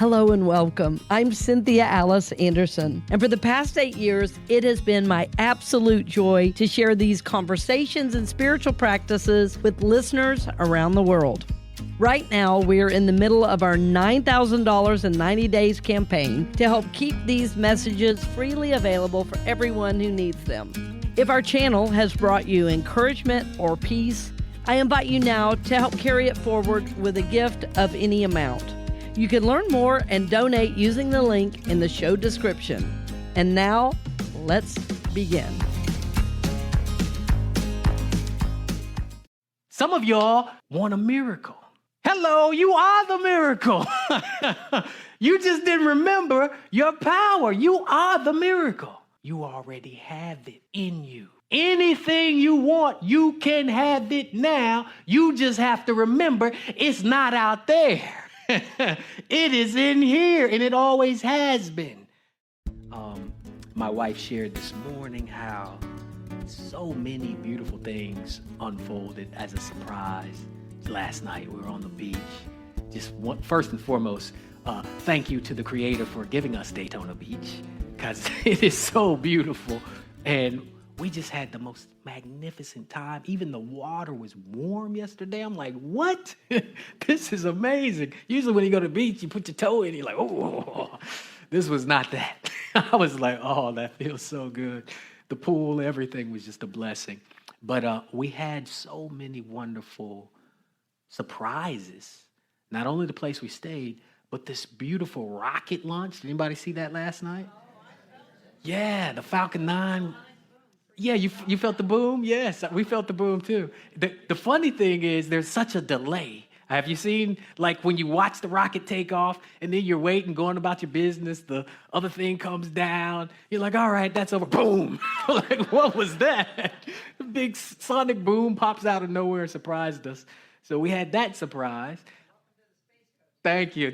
Hello and welcome. I'm Cynthia Alice Anderson, and for the past 8 years, it has been my absolute joy to share these conversations and spiritual practices with listeners around the world. Right now, we're in the middle of our $9,000 in 90 days campaign to help keep these messages freely available for everyone who needs them. If our channel has brought you encouragement or peace, I invite you now to help carry it forward with a gift of any amount. You can learn more and donate using the link in the show description. And now, let's begin. Some of y'all want a miracle. Hello, you are the miracle. You just didn't remember your power. You are the miracle. You already have it in you. Anything you want, you can have it now. You just have to remember it's not out there. It is in here, and it always has been. My wife shared this morning how so many beautiful things unfolded as a surprise. Last night we were on the beach. First and foremost, thank you to the Creator for giving us Daytona Beach, because it is so beautiful, and we just had the most magnificent time. Even the water was warm yesterday. I'm like, what? This is amazing. Usually when you go to the beach, you put your toe in, you're like, oh. This was not that. I was like, oh, that feels so good. The pool, everything was just a blessing. But we had so many wonderful surprises. Not only the place we stayed, but this beautiful rocket launch. Did anybody see that last night? Yeah, the Falcon 9. Yeah, you felt the boom? Yes, we felt the boom too. The funny thing is there's such a delay. Have you seen, like, when you watch the rocket take off and then you're waiting, going about your business, the other thing comes down. You're like, all right, that's over. Boom. Like, what was that? The big sonic boom pops out of nowhere and surprised us. So we had that surprise. Thank you,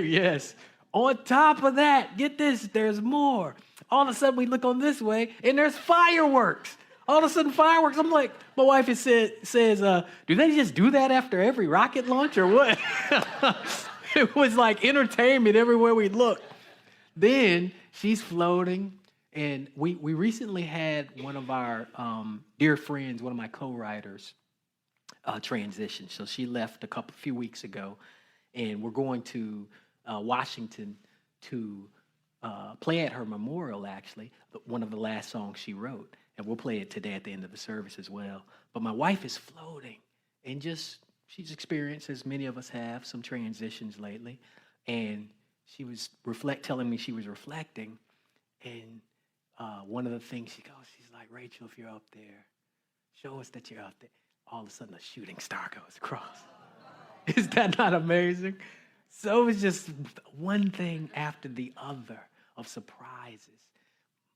yes. On top of that, get this, there's more. All of a sudden, we look on this way, and there's fireworks. All of a sudden, fireworks. I'm like, my wife says, do they just do that after every rocket launch or what? It was like entertainment everywhere we looked. Then she's floating, and we recently had one of our dear friends, one of my co-writers, transition. So she left a few weeks ago, and we're going to Washington to play at her memorial, actually, one of the last songs she wrote. And we'll play it today at the end of the service as well. But my wife is floating, and she's experienced, as many of us have, some transitions lately. And she was telling me she was reflecting. And one of the things she's like, Rachel, if you're up there, show us that you're up there. All of a sudden, a shooting star goes across. Is that not amazing? So it was just one thing after the other of surprises,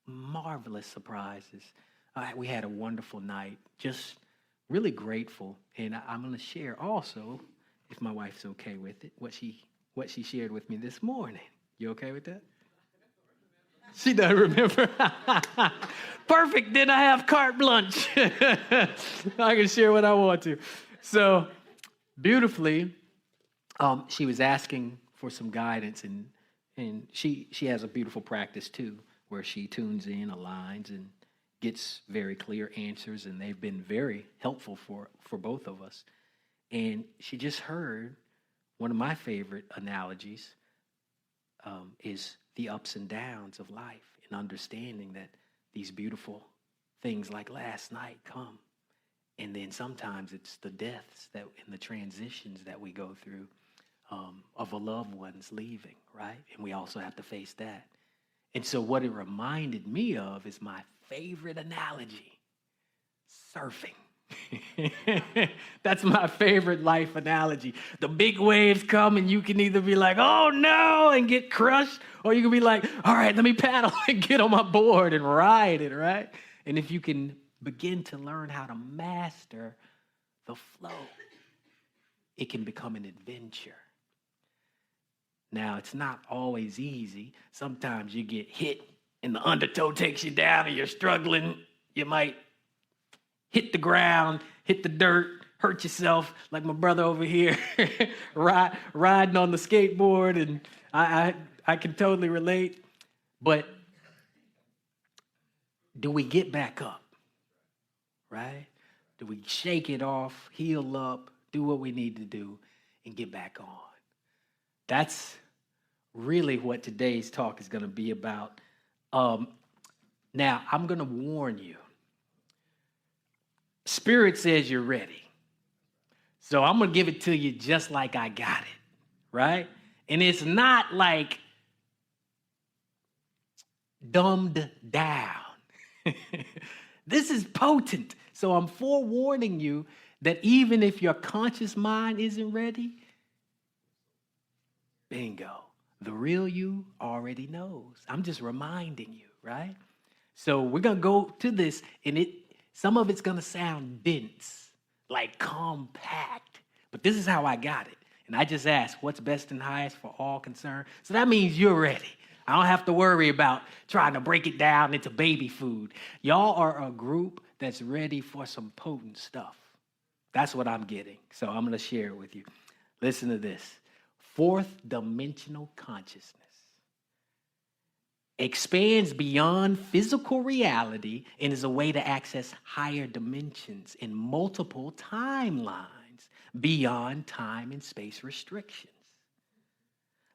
marvelous surprises. We had a wonderful night, just really grateful. And I'm going to share also, if my wife's okay with it, what she shared with me this morning. You okay with that? She doesn't remember. Perfect. Then I have carte blanche. I can share what I want to. So beautifully, she was asking for some guidance, and she has a beautiful practice too, where she tunes in, aligns, and gets very clear answers, and they've been very helpful for both of us. And she just heard one of my favorite analogies is the ups and downs of life, and understanding that these beautiful things like last night come, and then sometimes it's the deaths and the transitions that we go through of a loved one's leaving, right? And we also have to face that. And so what it reminded me of is my favorite analogy, surfing. That's my favorite life analogy. The big waves come, and you can either be like, oh no, and get crushed, or you can be like, all right, let me paddle and get on my board and ride it, right? And if you can begin to learn how to master the flow, it can become an adventure. Now, it's not always easy. Sometimes you get hit and the undertow takes you down and you're struggling. You might hit the ground, hit the dirt, hurt yourself like my brother over here riding on the skateboard, and I can totally relate. But do we get back up, right? Do we shake it off, heal up, do what we need to do, and get back on? That's really what today's talk is going to be about. Now, I'm going to warn you. Spirit says you're ready. So I'm going to give it to you just like I got it, right? And it's not like dumbed down. This is potent. So I'm forewarning you that even if your conscious mind isn't ready, bingo, the real you already knows. I'm just reminding you, right? So we're going to go to this, and some of it's going to sound dense, like compact, but this is how I got it. And I just asked, what's best and highest for all concerned? So that means you're ready. I don't have to worry about trying to break it down into baby food. Y'all are a group that's ready for some potent stuff. That's what I'm getting. So I'm going to share it with you. Listen to this. Fourth dimensional consciousness expands beyond physical reality and is a way to access higher dimensions in multiple timelines beyond time and space restrictions.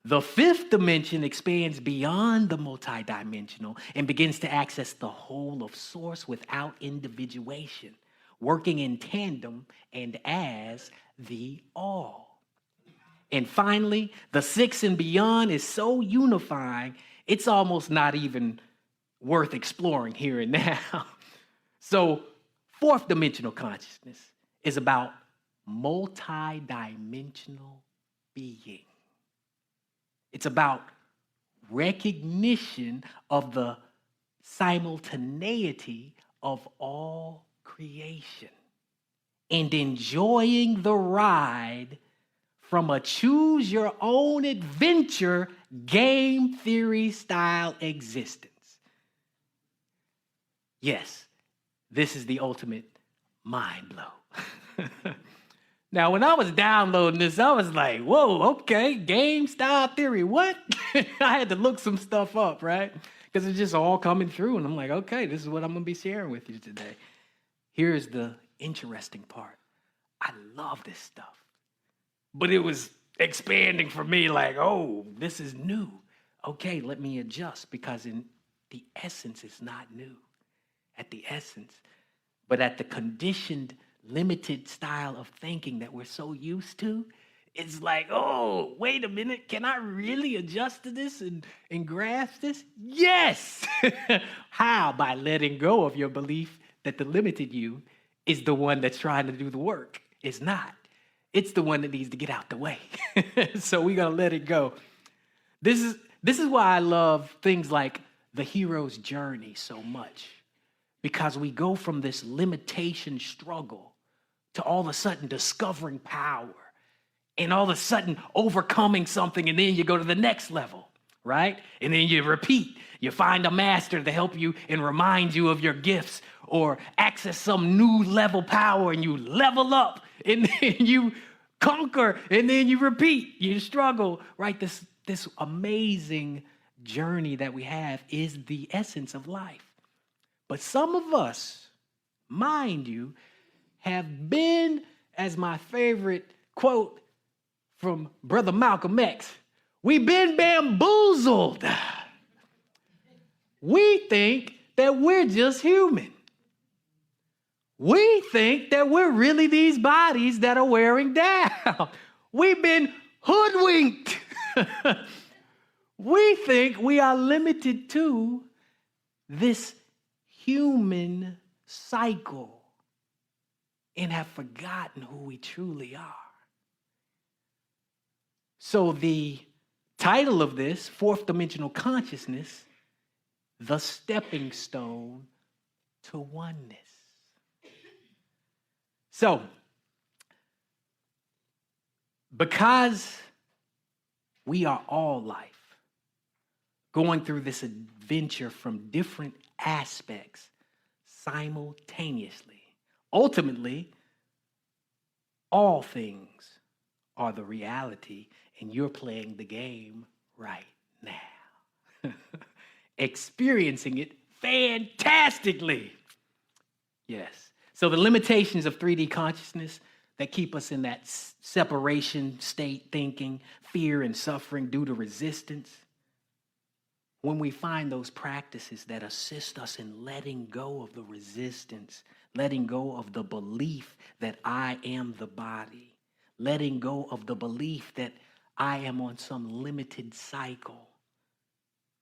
The fifth dimension expands beyond the multidimensional and begins to access the whole of Source without individuation, working in tandem and as the all. And finally, the sixth and beyond is so unifying, it's almost not even worth exploring here and now. So, fourth dimensional consciousness is about multidimensional being. It's about recognition of the simultaneity of all creation and enjoying the ride from a choose-your-own-adventure game theory style existence. Yes, this is the ultimate mind blow. Now, when I was downloading this, I was like, whoa, okay, game style theory, what? I had to look some stuff up, right? Because it's just all coming through, and I'm like, okay, this is what I'm going to be sharing with you today. Here's the interesting part. I love this stuff. But it was expanding for me like, oh, this is new. Okay, let me adjust, because in the essence, it's not new. At the essence, but at the conditioned, limited style of thinking that we're so used to, it's like, oh, wait a minute, can I really adjust to this and grasp this? Yes! How? By letting go of your belief that the limited you is the one that's trying to do the work. It's not. It's the one that needs to get out the way. So we gotta let it go. This is why I love things like the hero's journey so much, because we go from this limitation struggle to all of a sudden discovering power, and all of a sudden overcoming something, and then you go to the next level, right? And then you repeat. You find a master to help you and remind you of your gifts, or access some new level power, and you level up, and then you conquer, and then you repeat. You struggle, right? This amazing journey that we have is the essence of life. But some of us, mind you, have been, as my favorite quote from Brother Malcolm X, we've been bamboozled. We think that we're just human. We think that we're really these bodies that are wearing down. We've been hoodwinked. We think we are limited to this human cycle and have forgotten who we truly are. So the title of this, Fourth Dimensional Consciousness, the stepping stone to oneness. So, because we are all life, going through this adventure from different aspects simultaneously, ultimately, All things are the reality, and you're playing the game right now. Experiencing it fantastically. Yes. So the limitations of 3D consciousness that keep us in that separation state thinking, fear and suffering due to resistance, when we find those practices that assist us in letting go of the resistance, letting go of the belief that I am the body, letting go of the belief that I am on some limited cycle,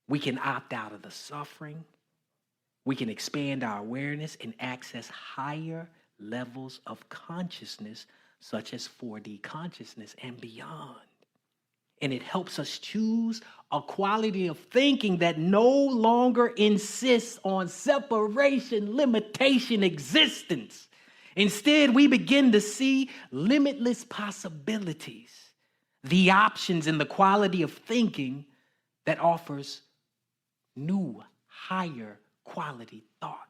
we can opt out of the suffering. We can expand our awareness and access higher levels of consciousness, such as 4D consciousness and beyond. And it helps us choose a quality of thinking that no longer insists on separation, limitation, existence. Instead, we begin to see limitless possibilities, the options in the quality of thinking that offers new, higher quality thought.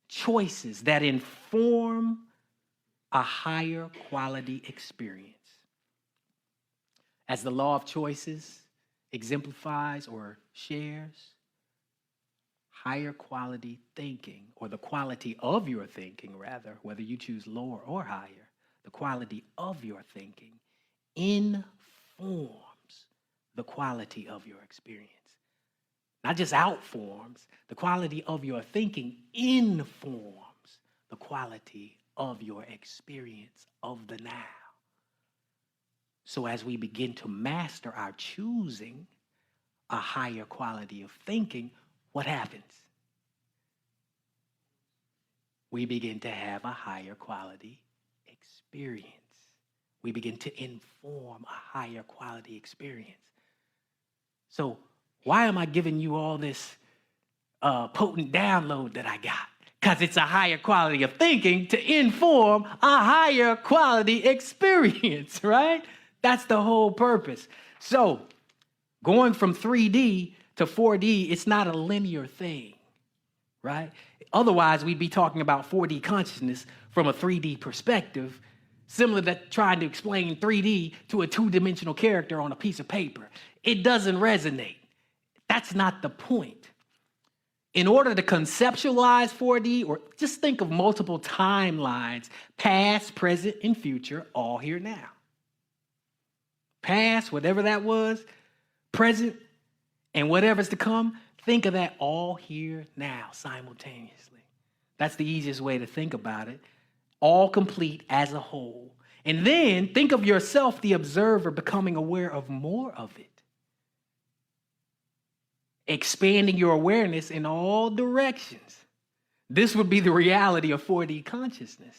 Choices that inform a higher quality experience. As the law of choices exemplifies or shares, higher quality thinking, or the quality of your thinking rather, whether you choose lower or higher, the quality of your thinking informs the quality of your experience. Not just outforms, the quality of your thinking informs the quality of your experience of the now. So as we begin to master our choosing a higher quality of thinking, what happens? We begin to have a higher quality experience. We begin to inform a higher quality experience. So why am I giving you all this potent download that I got? Because it's a higher quality of thinking to inform a higher quality experience, right? That's the whole purpose. So going from 3D to 4D, it's not a linear thing, right? Otherwise, we'd be talking about 4D consciousness from a 3D perspective, similar to trying to explain 3D to a two-dimensional character on a piece of paper. It doesn't resonate. That's not the point. In order to conceptualize 4D, or just think of multiple timelines, past, present, and future, all here now. Past, whatever that was, present, and whatever's to come, think of that all here now simultaneously. That's the easiest way to think about it. All complete as a whole. And then think of yourself, the observer, becoming aware of more of it. Expanding your awareness in all directions. This would be the reality of 4D consciousness.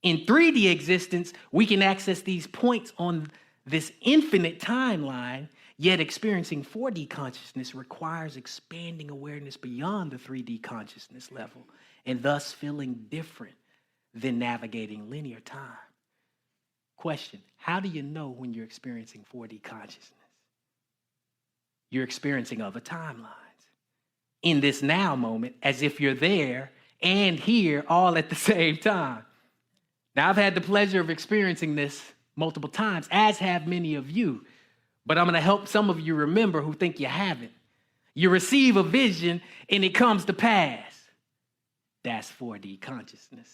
In 3D existence, we can access these points on this infinite timeline, yet experiencing 4D consciousness requires expanding awareness beyond the 3D consciousness level, and thus feeling different than navigating linear time. Question: how do you know when you're experiencing 4D consciousness? You're experiencing other timelines in this now moment, as if you're there and here all at the same time. Now, I've had the pleasure of experiencing this multiple times, as have many of you, but I'm going to help some of you remember who think you haven't. You receive a vision and it comes to pass. That's 4D consciousness.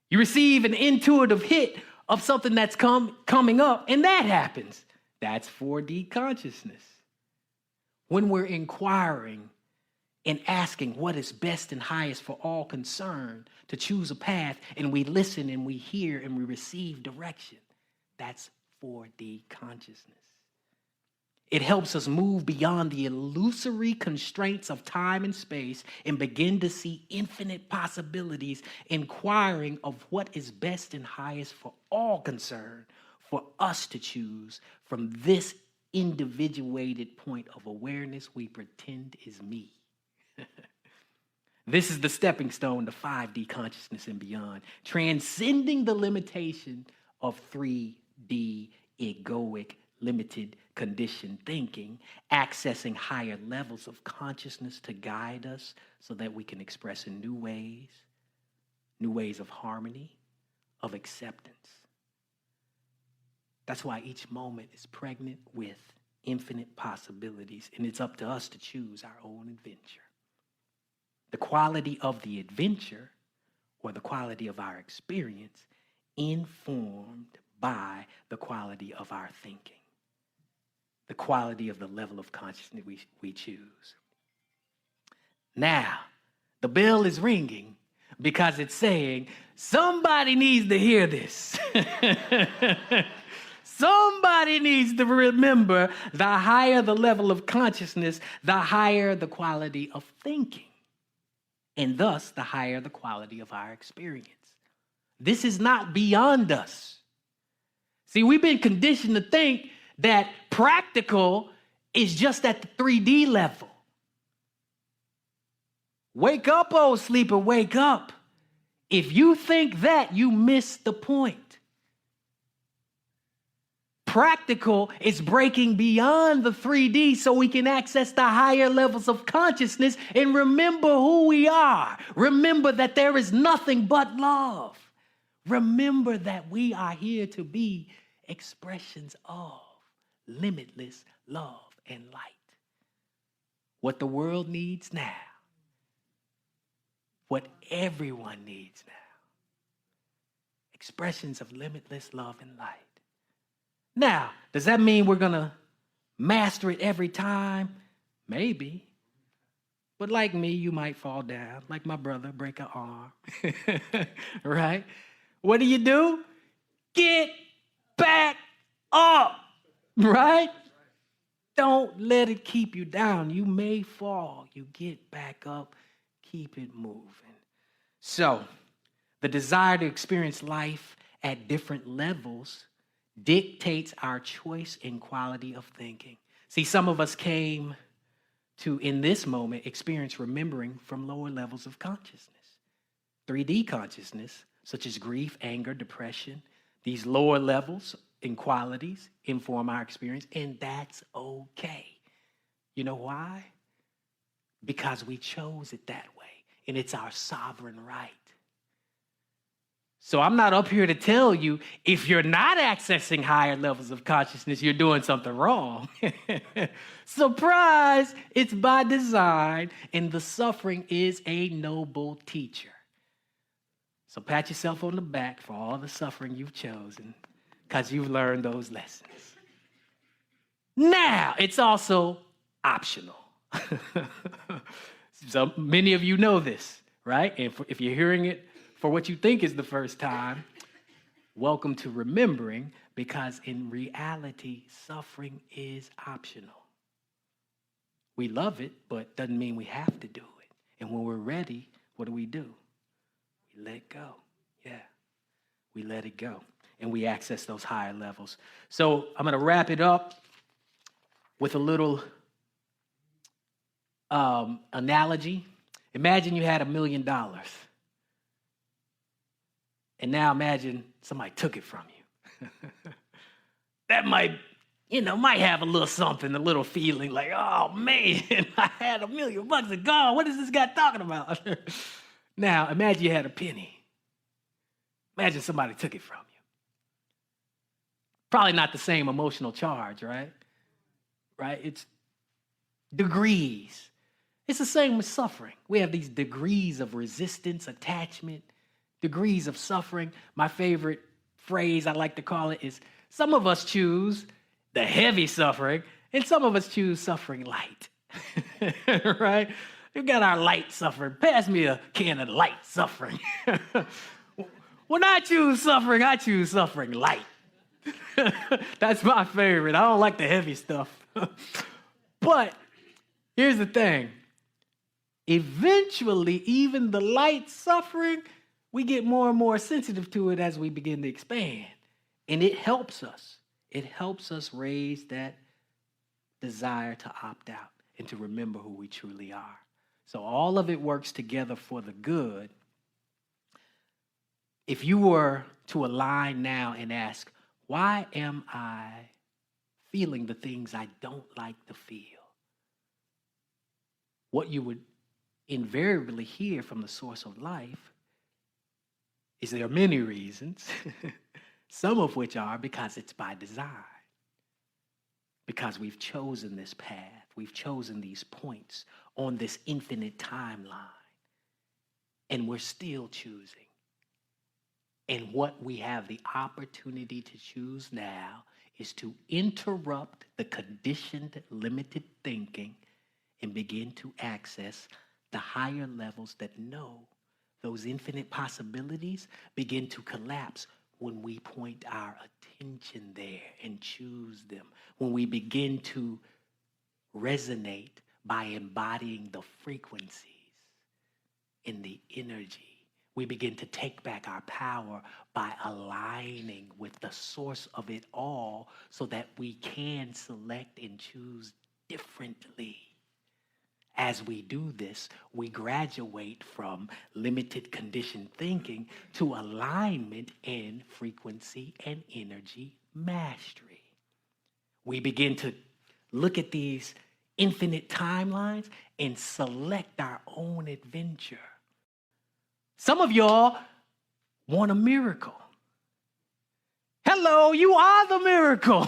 You receive an intuitive hit of something that's coming up, and that happens. That's 4D consciousness. When we're inquiring and asking what is best and highest for all concerned to choose a path, and we listen and we hear and we receive direction, that's 4D consciousness. It helps us move beyond the illusory constraints of time and space and begin to see infinite possibilities, inquiring of what is best and highest for all concerned, for us to choose from this individuated point of awareness we pretend is me. This is the stepping stone to 5D consciousness and beyond, transcending the limitation of 3D egoic, limited conditioned thinking, accessing higher levels of consciousness to guide us so that we can express in new ways of harmony, of acceptance. That's why each moment is pregnant with infinite possibilities, and it's up to us to choose our own adventure. The quality of the adventure, or the quality of our experience, informed by the quality of our thinking, the quality of the level of consciousness we choose. Now, the bell is ringing because it's saying, somebody needs to hear this. Somebody needs to remember, the higher the level of consciousness, the higher the quality of thinking, and thus the higher the quality of our experience. This is not beyond us. See, we've been conditioned to think that practical is just at the 3D level. Wake up, old sleeper, wake up. If you think that, you miss the point. Practical is breaking beyond the 3D so we can access the higher levels of consciousness and remember who we are. Remember that there is nothing but love. Remember that we are here to be expressions of limitless love and light. What the world needs now, what everyone needs now, expressions of limitless love and light. Now, does that mean we're going to master it every time? Maybe. But like me, you might fall down. Like my brother, break an arm. Right? What do? Get back up. Right? Don't let it keep you down. You may fall. You get back up. Keep it moving. So, the desire to experience life at different levels dictates our choice and quality of thinking. See, some of us came to, in this moment, experience remembering from lower levels of consciousness. 3D consciousness, such as grief, anger, depression, these lower levels and qualities inform our experience, and that's okay. You know why? Because we chose it that way, and it's our sovereign right. So I'm not up here to tell you, if you're not accessing higher levels of consciousness, you're doing something wrong. Surprise, it's by design, and the suffering is a noble teacher. So pat yourself on the back for all the suffering you've chosen, because you've learned those lessons. Now, it's also optional. So many of you know this, right? And if you're hearing it for what you think is the first time, welcome to remembering, because in reality, suffering is optional. We love it, but doesn't mean we have to do it. And when we're ready, what do? We let go. Yeah, we let it go. And we access those higher levels. So I'm going to wrap it up with a little analogy. Imagine you had $1 million. And now imagine somebody took it from you. That might have a little something, a little feeling like, oh man, I had $1 million and gone. What is this guy talking about? Now imagine you had a penny. Imagine somebody took it from you. Probably not the same emotional charge, right? Right? It's degrees. It's the same with suffering. We have these degrees of resistance, attachment, degrees of suffering. My favorite phrase I like to call it is, some of us choose the heavy suffering, and some of us choose suffering light. Right? We've got our light suffering. Pass me a can of light suffering. When I choose suffering light. That's my favorite. I don't like the heavy stuff. But here's the thing. Eventually, even the light suffering, we get more and more sensitive to it as we begin to expand. And it helps us. It helps us raise that desire to opt out and to remember who we truly are. So all of it works together for the good. If you were to align now and ask, why am I feeling the things I don't like to feel? What you would invariably hear from the source of life is there are many reasons, some of which are because it's by design. Because we've chosen this path, we've chosen these points on this infinite timeline, and we're still choosing. And what we have the opportunity to choose now is to interrupt the conditioned, limited thinking and begin to access the higher levels that know those infinite possibilities begin to collapse when we point our attention there and choose them. When we begin to resonate by embodying the frequencies in the energy. We begin to take back our power by aligning with the source of it all so that we can select and choose differently. As we do this, we graduate from limited conditioned thinking to alignment in frequency and energy mastery. We begin to look at these infinite timelines and select our own adventure. Some of y'all want a miracle. Hello, you are the miracle.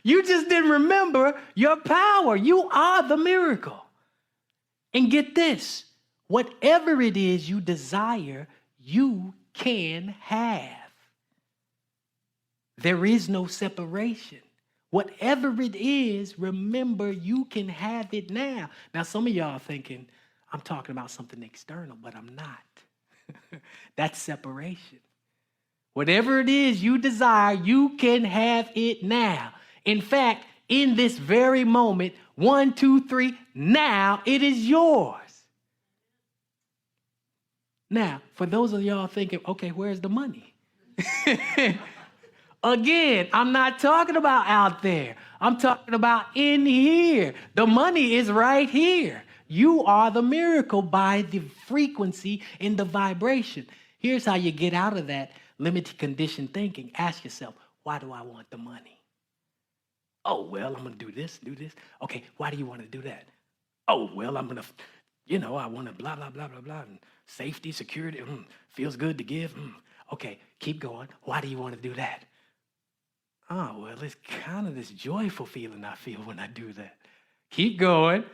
You just didn't remember your power. You are the miracle. And get this, whatever it is you desire, you can have. There is no separation. Whatever it is, remember, you can have it now. Now, some of y'all are thinking, I'm talking about something external, but I'm not. That's separation. Whatever it is you desire, you can have it now. In fact, in this very moment, 1, 2, 3, now it is yours. Now, for those of y'all thinking, okay, where's the money? Again, I'm not talking about out there. I'm talking about in here. The money is right here. You are the miracle by the frequency and the vibration. Here's how you get out of that limited conditioned thinking. Ask yourself, why do I want the money? Oh, well, I'm going to do this. Okay, why do you want to do that? Oh, well, I'm going to, I want to blah, blah, blah, blah, blah. And safety, security, feels good to give. Okay, keep going. Why do you want to do that? Oh, well, it's kind of this joyful feeling I feel when I do that. Keep going.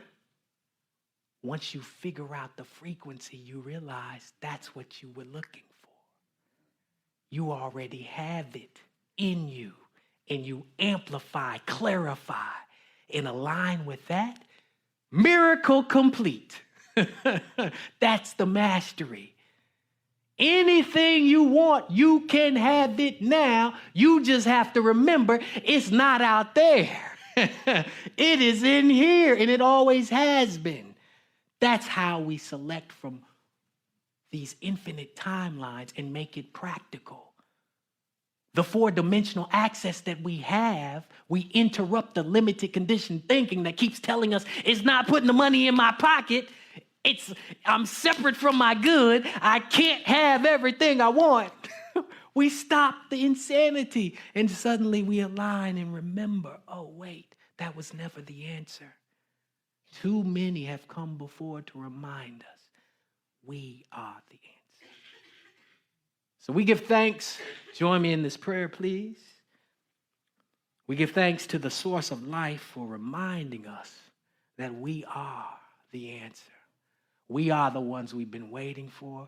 Once you figure out the frequency, you realize that's what you were looking for. You already have it in you, and you amplify, clarify, and align with that. Miracle complete. That's the mastery. Anything you want, you can have it now. You just have to remember it's not out there. It is in here, and it always has been. That's how we select from these infinite timelines and make it practical. The four-dimensional access that we have, we interrupt the limited conditioned thinking that keeps telling us it's not putting the money in my pocket. I'm separate from my good. I can't have everything I want. We stop the insanity and suddenly we align and remember, oh, wait, that was never the answer. Too many have come before to remind us we are the answer. So we give thanks. Join me in this prayer, please. We give thanks to the source of life for reminding us that we are the answer. We are the ones we've been waiting for.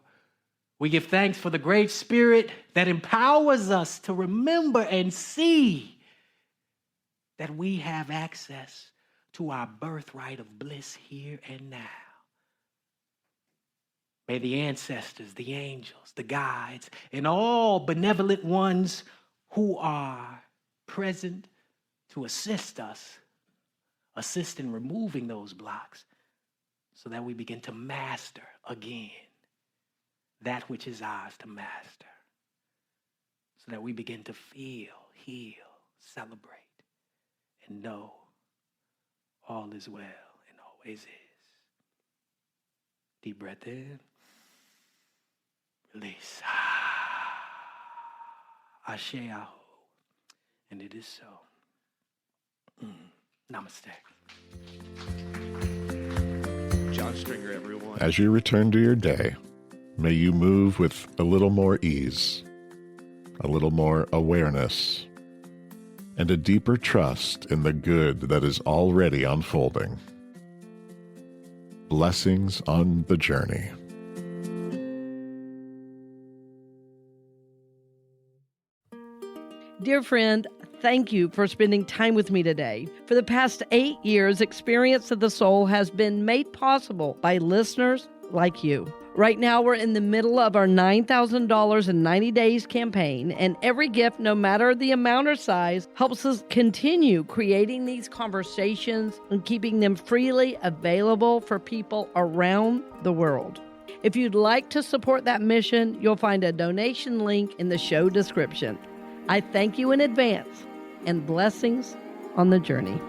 We give thanks for the great spirit that empowers us to remember and see that we have access to our birthright of bliss here and now. May the ancestors, the angels, the guides, and all benevolent ones who are present to assist us, assist in removing those blocks so that we begin to master again that which is ours to master, so that we begin to feel, heal, celebrate, and know all is well and always is. Deep breath in, release. Ashe aho, and it is so. Namaste. John Stringer, everyone. As you return to your day, May you move with a little more ease, a little more awareness, and a deeper trust in the good that is already unfolding. Blessings on the journey. Dear friend, thank you for spending time with me today. For the past 8 years, Experience of the Soul has been made possible by listeners like you. Right now, we're in the middle of our $9,000 in 90 days campaign, and every gift, no matter the amount or size, helps us continue creating these conversations and keeping them freely available for people around the world. If you'd like to support that mission, you'll find a donation link in the show description. I thank you in advance, and blessings on the journey.